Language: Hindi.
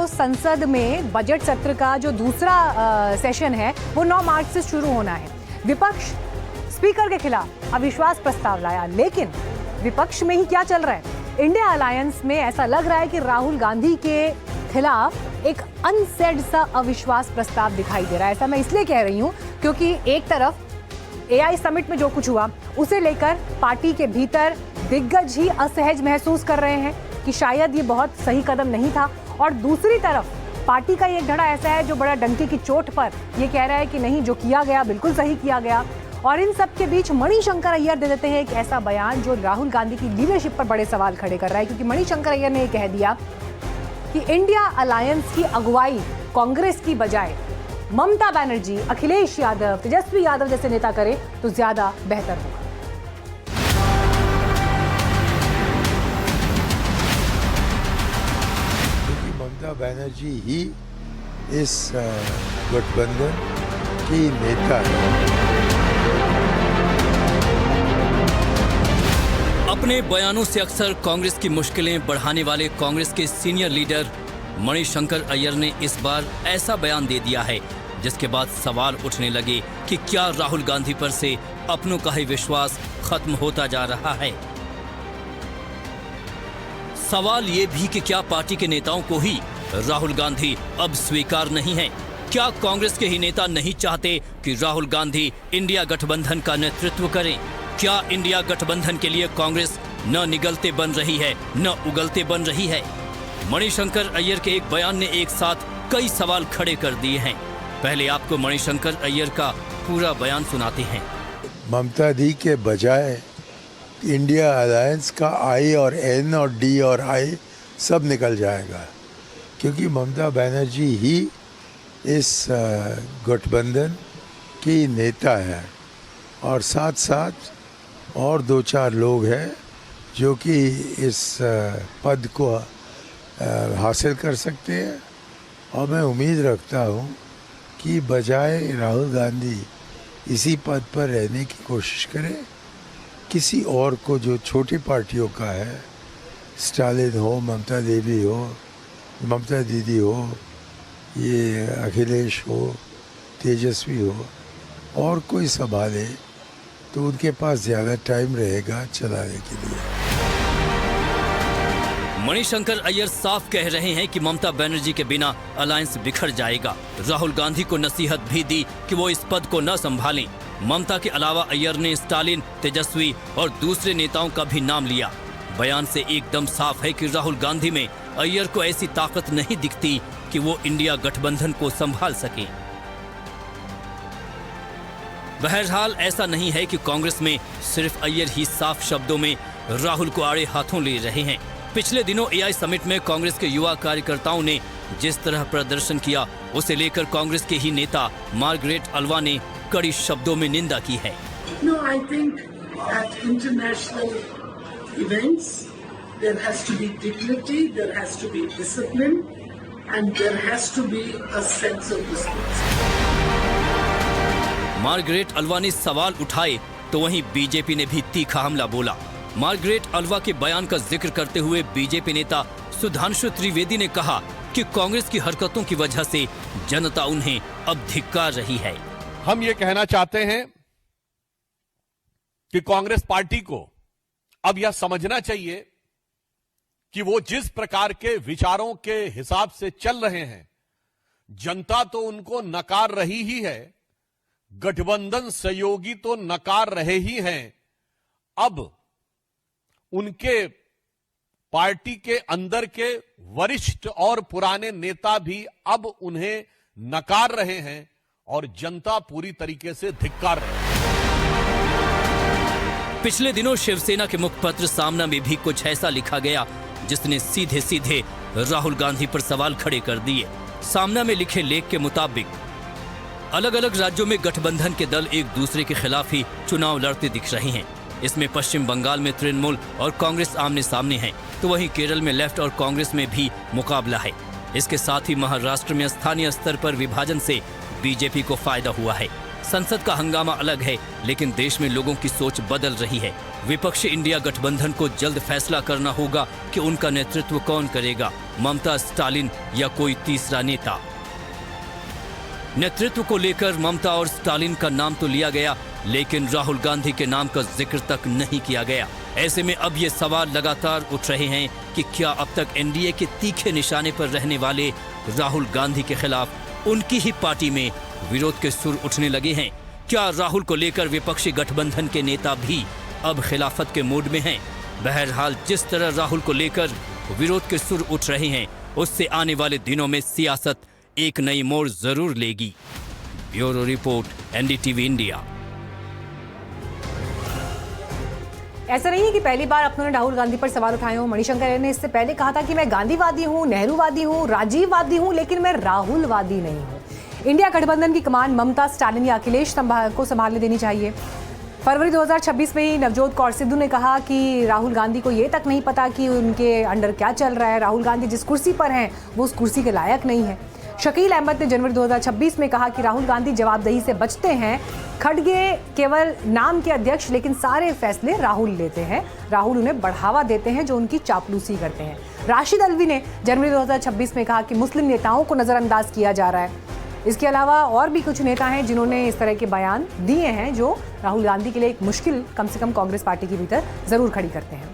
तो संसद में बजट सत्र का जो दूसरा सेशन है वो 9 मार्च से शुरू होना है। विपक्ष स्पीकर के खिलाफ अविश्वास प्रस्ताव लाया, लेकिन विपक्ष में ही क्या चल रहा है? इंडिया अलायंस में ऐसा लग रहा है कि राहुल गांधी के खिलाफ एक अनसेड सा अविश्वास प्रस्ताव दिखाई दे रहा है। ऐसा मैं इसलिए कह रही हूं क्योंकि एक तरफ एआई समिट में जो कुछ हुआ उसे लेकर पार्टी के भीतर दिग्गज ही असहज महसूस कर रहे हैं कि शायद ये बहुत सही कदम नहीं था, और दूसरी तरफ पार्टी का एक धड़ा ऐसा है जो बड़ा डंके की चोट पर ये कह रहा है कि नहीं, जो किया गया बिल्कुल सही किया गया। और इन सब के बीच मणिशंकर अय्यर दे देते हैं एक ऐसा बयान जो राहुल गांधी की लीडरशिप पर बड़े सवाल खड़े कर रहा है, क्योंकि मणिशंकर अय्यर ने ये कह दिया कि इंडिया अलायंस की अगुवाई कांग्रेस की बजाय ममता बनर्जी, अखिलेश यादव, तेजस्वी यादव जैसे नेता करे तो ज्यादा बेहतर होगा। ममता बनर्जी ही इस गठबंधन की नेता है। अपने बयानों से अक्सर कांग्रेस की मुश्किलें बढ़ाने वाले कांग्रेस के सीनियर लीडर मणिशंकर अय्यर ने इस बार ऐसा बयान दे दिया है जिसके बाद सवाल उठने लगे कि क्या राहुल गांधी पर से अपनों का ही विश्वास खत्म होता जा रहा है। सवाल ये भी कि क्या पार्टी के नेताओं को ही राहुल गांधी अब स्वीकार नहीं है? क्या कांग्रेस के ही नेता नहीं चाहते कि राहुल गांधी इंडिया गठबंधन का नेतृत्व करें? क्या इंडिया गठबंधन के लिए कांग्रेस न निगलते बन रही है न उगलते बन रही है? मणिशंकर अय्यर के एक बयान ने एक साथ कई सवाल खड़े कर दिए हैं। पहले आपको मणिशंकर अय्यर का पूरा बयान सुनाते हैं। ममता दी के बजाय इंडिया अलायंस का आई और एन और डी और आई सब निकल जाएगा, क्योंकि ममता बनर्जी ही इस गठबंधन की नेता है, और साथ साथ और 2-4 लोग हैं जो कि इस पद को हासिल कर सकते हैं। और मैं उम्मीद रखता हूँ कि बजाय राहुल गांधी इसी पद पर रहने की कोशिश करें, किसी और को जो छोटी पार्टियों का है, स्टालिन हो, ममता देवी हो, ममता दीदी हो, ये अखिलेश हो, तेजस्वी हो, और कोई संभाले तो उनके पास ज्यादा टाइम रहेगा चलाने के लिए। मणिशंकर अय्यर साफ कह रहे हैं कि ममता बनर्जी के बिना अलायंस बिखर जाएगा। राहुल गांधी को नसीहत भी दी कि वो इस पद को न संभालें। ममता के अलावा अय्यर ने स्टालिन, तेजस्वी और दूसरे नेताओं का भी नाम लिया। बयान से एकदम साफ है कि राहुल गांधी में अय्यर को ऐसी ताकत नहीं दिखती कि वो इंडिया गठबंधन को संभाल सके। बहरहाल ऐसा नहीं है कि कांग्रेस में सिर्फ अय्यर ही साफ शब्दों में राहुल को आड़े हाथों ले रहे हैं। पिछले दिनों एआई समिट में कांग्रेस के युवा कार्यकर्ताओं ने जिस तरह प्रदर्शन किया, उसे लेकर कांग्रेस के ही नेता मार्गरेट अल्वा ने कड़ी शब्दों में निंदा की है। No, I think at international events there has to be dignity, there has to be discipline, and there has to be a sense of responsibility. Margaret Alva ने सवाल उठाए तो वहीं बीजेपी ने भी तीखा हमला बोला। मार्गरेट अल्वा के बयान का जिक्र करते हुए बीजेपी नेता सुधांशु त्रिवेदी ने कहा कि कांग्रेस की हरकतों की वजह से जनता उन्हें अब धिक्कार रही है। हम ये कहना चाहते हैं कि कांग्रेस पार्टी को अब यह समझना चाहिए कि वो जिस प्रकार के विचारों के हिसाब से चल रहे हैं, जनता तो उनको नकार रही ही है, गठबंधन सहयोगी तो नकार रहे ही हैं। अब उनके पार्टी के अंदर के वरिष्ठ और पुराने नेता भी अब उन्हें नकार रहे हैं और जनता पूरी तरीके से धिक्कार रही है। पिछले दिनों शिवसेना के मुखपत्र सामना में भी कुछ ऐसा लिखा गया जिसने सीधे सीधे राहुल गांधी पर सवाल खड़े कर दिए। सामना में लिखे लेख के मुताबिक अलग अलग राज्यों में गठबंधन के दल एक दूसरे के खिलाफ ही चुनाव लड़ते दिख रहे हैं। इसमें पश्चिम बंगाल में तृणमूल और कांग्रेस आमने सामने हैं, तो वहीं केरल में लेफ्ट और कांग्रेस में भी मुकाबला है। इसके साथ ही महाराष्ट्र में स्थानीय स्तर पर विभाजन से बीजेपी को फायदा हुआ है। संसद का हंगामा अलग है, लेकिन देश में लोगों की सोच बदल रही है। विपक्षी इंडिया गठबंधन को जल्द फैसला करना होगा कि उनका नेतृत्व कौन करेगा, ममता, स्टालिन या कोई तीसरा नेता। नेतृत्व को लेकर ममता और स्टालिन का नाम तो लिया गया, लेकिन राहुल गांधी के नाम का जिक्र तक नहीं किया गया। ऐसे में अब ये सवाल लगातार उठ रहे हैं कि क्या अब तक एनडीए के तीखे निशाने पर रहने वाले राहुल गांधी के खिलाफ उनकी ही पार्टी में विरोध के सुर उठने लगे हैं? क्या राहुल को लेकर विपक्षी गठबंधन के नेता भी अब खिलाफत के मूड में हैं? बहरहाल जिस तरह राहुल को लेकर विरोध के सुर उठ रहे हैं, उससे आने वाले दिनों में सियासत एक नई मोड़ जरूर लेगी। Bureau report, NDTV India. ऐसा नहीं है कि पहली बार अपनों ने राहुल गांधी पर सवाल उठाए हों। मणिशंकर ने इससे पहले कहा था कि मैं गांधीवादी हूं, नेहरूवादी हूं, राजीववादी हूं, लेकिन मैं राहुलवादी नहीं हूं। इंडिया गठबंधन की कमान ममता, स्टालिन या अखिलेश को संभालने देनी चाहिए। फरवरी 2026 में ही नवजोत कौर सिद्धू ने कहा कि राहुल गांधी को ये तक नहीं पता कि उनके अंडर क्या चल रहा है। राहुल गांधी जिस कुर्सी पर हैं वो उस कुर्सी के लायक नहीं है। शकील अहमद ने जनवरी 2026 में कहा कि राहुल गांधी जवाबदेही से बचते हैं। खड़गे केवल नाम के अध्यक्ष, लेकिन सारे फैसले राहुल लेते हैं। राहुल उन्हें बढ़ावा देते हैं जो उनकी चापलूसी करते हैं। राशिद अल्वी ने जनवरी 2026 में कहा कि मुस्लिम नेताओं को नजरअंदाज किया जा रहा है। इसके अलावा और भी कुछ नेता हैं जिन्होंने इस तरह के बयान दिए हैं जो राहुल गांधी के लिए एक मुश्किल कम से कम कांग्रेस पार्टी के भीतर जरूर खड़ी करते हैं।